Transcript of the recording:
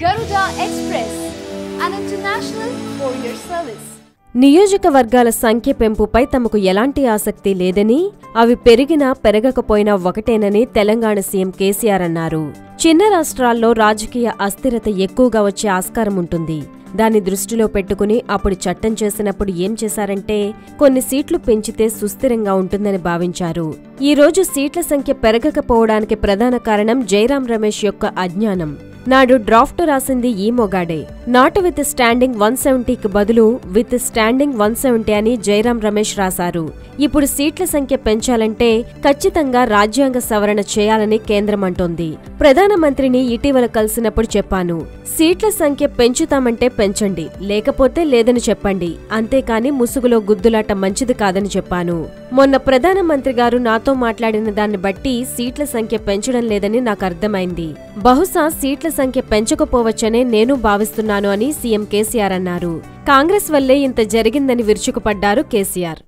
Garuda Express, an international courier service. నియోజకవర్గాల సంఖ్య పెంపుపై తమకు ఎలాంటి ఆసక్తి లేదని, అవి పెరిగినా పెరగకపోయినా ఒకటేనని తెలంగాణ సీఎం కేసీఆర్ అన్నారు. చిన్న రాష్ట్రాల్లో రాజకీయ అస్థిరత ఎక్కువగా వచ్చే ఆస్కారం ఉంటుంది. దాన్ని దృష్టిలో పెట్టుకుని అప్పుడు చట్టం చేసినప్పుడు ఏం చేశారంటే కొన్ని సీట్లు పెంచితే సుస్థిరంగా ఉంటుందని భావించారు. ఈ రోజు సీట్ల సంఖ్య పెరగకపోవడానికి ప్రధాన కారణం జైరాం రమేష్ యొక్క అజ్ఞానం. నాడు డ్రాఫ్ట్ రాసింది ఈ మొగాడే. నాట్ విత్ స్టాండింగ్ 170కి బదులు విత్ స్టాండింగ్ 170 అని జైరాం రమేష్ రాశారు. ఇప్పుడు సీట్ల సంఖ్య పెంచాలంటే ఖచ్చితంగా రాజ్యాంగ సవరణ చేయాలని కేంద్రం అంటోంది. ప్రధానమంత్రిని ఇటీవల కలిసినప్పుడు చెప్పాను, సీట్ల సంఖ్య పెంచుతామంటే పెంచండి, లేకపోతే లేదని చెప్పండి, అంతేకాని ముసుగులో గుద్దులాట మంచిది కాదని చెప్పాను. మొన్న ప్రధానమంత్రి గారు నాతో మాట్లాడిన దాన్ని బట్టి సీట్ల సంఖ్య పెంచడం లేదని నాకు అర్థమైంది. బహుశా సీట్ల సంఖ్య పెంచకపోవచ్చనే నేను భావిస్తున్నాను అని సీఎం కేసీఆర్ అన్నారు. కాంగ్రెస్ వల్లే ఇంత జరిగిందని విరుచుకుపడ్డారు కేసీఆర్.